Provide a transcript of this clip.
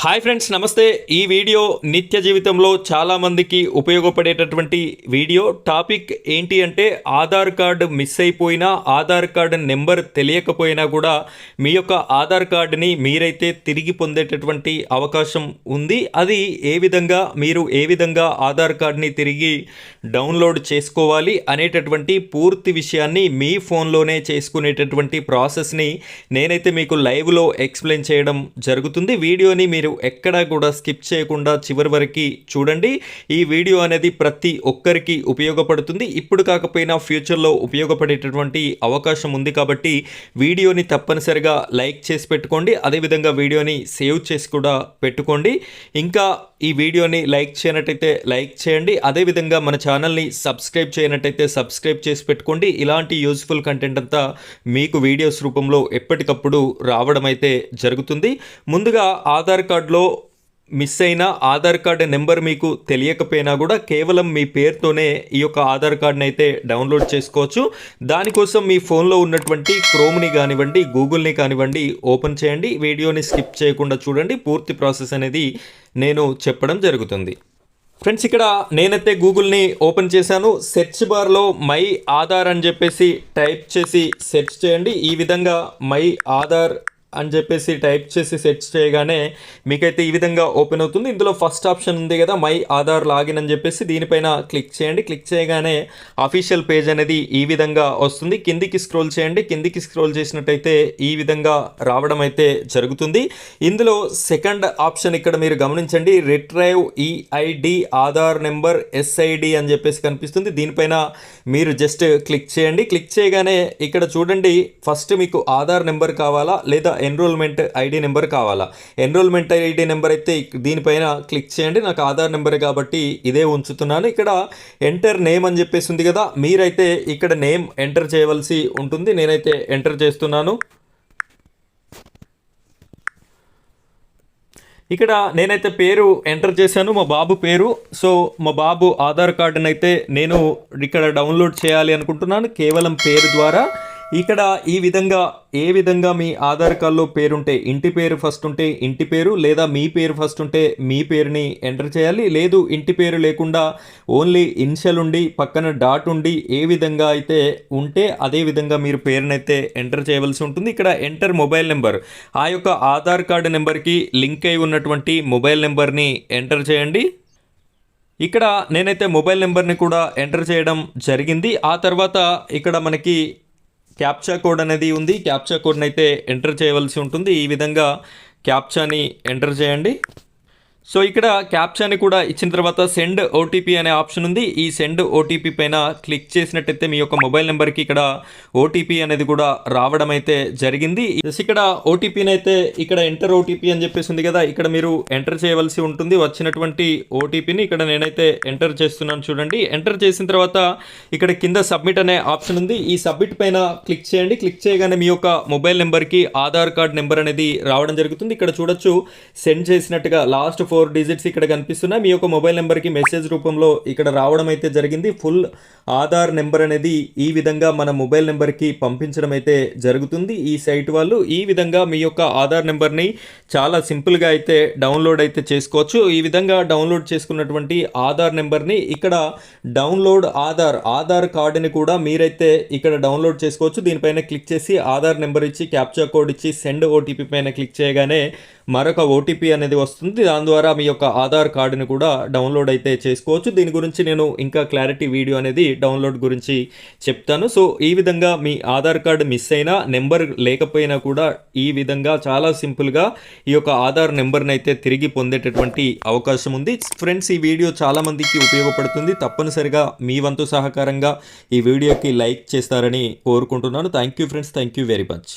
Hi friends, నమస్తే. ఈ video నిత్య జీవితంలో చాలామందికి ఉపయోగపడేటటువంటి వీడియో. టాపిక్ ఏంటి అంటే ఆధార్ కార్డు మిస్ అయిపోయినా, ఆధార్ కార్డు నెంబర్ తెలియకపోయినా కూడా మీ యొక్క ఆధార్ కార్డుని మీరైతే తిరిగి పొందేటటువంటి అవకాశం ఉంది. అది మీరు ఏ విధంగా ఆధార్ కార్డుని తిరిగి డౌన్లోడ్ చేసుకోవాలి అనేటటువంటి పూర్తి విషయాన్ని మీ ఫోన్లోనే చేసుకునేటటువంటి ప్రాసెస్ని నేనైతే మీకు లైవ్లో ఎక్స్ప్లెయిన్ చేయడం జరుగుతుంది. వీడియోని మీరు ఎక్కడా కూడా స్కిప్ చేయకుండా చివరి వరకు చూడండి. ఈ వీడియో అనేది ప్రతి ఒక్కరికి ఉపయోగపడుతుంది. ఇప్పుడు కాకపోయినా ఫ్యూచర్లో ఉపయోగపడేటటువంటి అవకాశం ఉంది కాబట్టి వీడియోని తప్పనిసరిగా లైక్ చేసి పెట్టుకోండి. అదేవిధంగా వీడియోని సేవ్ చేసి కూడా పెట్టుకోండి. ఇంకా ఈ వీడియోని లైక్ చేయనట్టయితే లైక్ చేయండి. అదేవిధంగా మన ఛానల్ని సబ్స్క్రైబ్ చేయనట్టయితే సబ్స్క్రైబ్ చేసి పెట్టుకోండి. ఇలాంటి యూజ్ఫుల్ కంటెంట్ అంతా మీకు వీడియోస్ రూపంలో ఎప్పటికప్పుడు రావడం అయితే జరుగుతుంది. ముందుగా ఆధార్ కార్డులో మిస్ అయిన ఆధార్ కార్డు నెంబర్ మీకు తెలియకపోయినా కూడా కేవలం మీ పేరుతోనే ఈ యొక్క ఆధార్ కార్డుని అయితే డౌన్లోడ్ చేసుకోవచ్చు. దానికోసం మీ ఫోన్లో ఉన్నటువంటి క్రోమ్ని కానివ్వండి, గూగుల్ని కానివ్వండి ఓపెన్ చేయండి. వీడియోని స్కిప్ చేయకుండా చూడండి. పూర్తి ప్రాసెస్ అనేది నేను చెప్పడం జరుగుతుంది. ఫ్రెండ్స్, ఇక్కడ నేనైతే గూగుల్ని ఓపెన్ చేశాను. సెర్చ్ బార్లో మై ఆధార్ అని చెప్పేసి టైప్ చేసి సెర్చ్ చేయండి. ఈ విధంగా మై ఆధార్ అని చెప్పేసి టైప్ చేసి సెర్చ్ చేయగానే మీకైతే ఈ విధంగా ఓపెన్ అవుతుంది. ఇందులో ఫస్ట్ ఆప్షన్ ఉంది కదా, మై ఆధార్ లాగిన్ అని చెప్పేసి, దీనిపైన క్లిక్ చేయండి. క్లిక్ చేయగానే అఫీషియల్ పేజ్ అనేది ఈ విధంగా వస్తుంది. కిందికి స్క్రోల్ చేయండి. కిందికి స్క్రోల్ చేసినట్టయితే ఈ విధంగా రావడం అయితే జరుగుతుంది. ఇందులో సెకండ్ ఆప్షన్ ఇక్కడ మీరు గమనించండి, retrieve EID Aadhaar number SID అని చెప్పేసి కనిపిస్తుంది. దీనిపైన మీరు జస్ట్ క్లిక్ చేయండి. క్లిక్ చేయగానే ఇక్కడ చూడండి, ఫస్ట్ మీకు ఆధార్ నెంబర్ కావాలా లేదా ఎన్రోల్మెంట్ ఐడి నెంబర్ కావాలా. ఎన్రోల్మెంట్ ఐడి నెంబర్ అయితే దీనిపైన క్లిక్ చేయండి. నాకు ఆధార్ నెంబర్ కాబట్టి ఇదే ఉంచుతున్నాను. ఇక్కడ ఎంటర్ నేమ్ అని చెప్పేసి ఉంది కదా, మీరైతే ఇక్కడ నేమ్ ఎంటర్ చేయవలసి ఉంటుంది. నేనైతే ఎంటర్ చేస్తున్నాను. ఇక్కడ నేనైతే పేరు ఎంటర్ చేశాను, మా బాబు పేరు. సో మా బాబు ఆధార్ కార్డుని అయితే నేను ఇక్కడ డౌన్లోడ్ చేయాలి అనుకుంటున్నాను కేవలం పేరు ద్వారా. ఇక్కడ ఈ విధంగా ఏ విధంగా మీ ఆధార్ కార్డులో పేరుంటే ఇంటి పేరు ఫస్ట్ ఉంటే ఇంటి పేరు, లేదా మీ పేరు ఫస్ట్ ఉంటే మీ పేరుని ఎంటర్ చేయాలి. లేదు ఇంటి పేరు లేకుండా ఓన్లీ ఇనిషియల్ ఉండి పక్కన డాట్ ఉండి ఏ విధంగా అయితే ఉంటే అదే విధంగా మీరు పేరునైతే ఎంటర్ చేయవలసి ఉంటుంది. ఇక్కడ ఎంటర్ మొబైల్ నెంబర్, ఆ యొక్క ఆధార్ కార్డు నెంబర్కి లింక్ అయి ఉన్నటువంటి మొబైల్ నెంబర్ని ఎంటర్ చేయండి. ఇక్కడ నేనైతే మొబైల్ నెంబర్ని కూడా ఎంటర్ చేయడం జరిగింది. ఆ తర్వాత ఇక్కడ మనకి క్యాప్చా కోడ్ అనేది ఉంది. క్యాప్చా కోడ్ని అయితే ఎంటర్ చేయవలసి ఉంటుంది. ఈ విధంగా క్యాప్చాని ఎంటర్ చేయండి. సో ఇక్కడ క్యాప్చాని కూడా ఇచ్చిన తర్వాత సెండ్ ఓటీపీ అనే ఆప్షన్ ఉంది. ఈ సెండ్ ఓటీపీ పైన క్లిక్ చేసినట్టయితే మీ యొక్క మొబైల్ నెంబర్కి ఇక్కడ ఓటీపీ అనేది కూడా రావడం అయితే జరిగింది. ఇక్కడ ఓటీపీని అయితే ఇక్కడ ఎంటర్ ఓటీపీ అని చెప్పేసి ఉంది కదా, ఇక్కడ మీరు ఎంటర్ చేయవలసి ఉంటుంది. వచ్చినటువంటి ఓటీపీని ఇక్కడ నేనైతే ఎంటర్ చేస్తున్నాను. చూడండి, ఎంటర్ చేసిన తర్వాత ఇక్కడ కింద సబ్మిట్ అనే ఆప్షన్ ఉంది. ఈ సబ్మిట్ పైన క్లిక్ చేయండి. క్లిక్ చేయగానే మీ యొక్క మొబైల్ నెంబర్కి ఆధార్ కార్డ్ నెంబర్ అనేది రావడం జరుగుతుంది. ఇక్కడ చూడొచ్చు, సెండ్ చేసినట్టుగా లాస్ట్ 4 డిజిట్స్ ఇక్కడ కనిపిస్తున్నాయి. మీ యొక్క మొబైల్ నెంబర్కి మెసేజ్ రూపంలో ఇక్కడ రావడం అయితే జరిగింది. ఫుల్ ఆధార్ నెంబర్ అనేది ఈ విధంగా మన మొబైల్ నెంబర్కి పంపించడం అయితే జరుగుతుంది ఈ సైట్ వాళ్ళు. ఈ విధంగా మీ యొక్క ఆధార్ నెంబర్ని చాలా సింపుల్గా అయితే డౌన్లోడ్ అయితే చేసుకోవచ్చు. ఈ విధంగా డౌన్లోడ్ చేసుకున్నటువంటి ఆధార్ నెంబర్ని ఇక్కడ డౌన్లోడ్ ఆధార్ కార్డుని కూడా మీరైతే ఇక్కడ డౌన్లోడ్ చేసుకోవచ్చు. దీనిపైన క్లిక్ చేసి ఆధార్ నెంబర్ ఇచ్చి క్యాప్చా కోడ్ ఇచ్చి సెండ్ ఓటీపీ పైన క్లిక్ చేయగానే మరొక ఓటీపీ అనేది వస్తుంది. దాని ద్వారా మీ యొక్క ఆధార్ కార్డుని కూడా డౌన్లోడ్ అయితే చేసుకోవచ్చు. దీని గురించి నేను ఇంకా క్లారిటీ వీడియో అనేది డౌన్లోడ్ గురించి చెప్తాను. సో ఈ విధంగా మీ ఆధార్ కార్డు మిస్ అయినా, నెంబర్ లేకపోయినా కూడా ఈ విధంగా చాలా సింపుల్గా ఈ యొక్క ఆధార్ నెంబర్ని అయితే తిరిగి పొందేటటువంటి అవకాశం ఉంది. ఫ్రెండ్స్, ఈ వీడియో చాలామందికి ఉపయోగపడుతుంది. తప్పనిసరిగా మీ వంతు సహకారంగా ఈ వీడియోకి లైక్ చేస్తారని కోరుకుంటున్నాను. Thank you friends, thank you very much.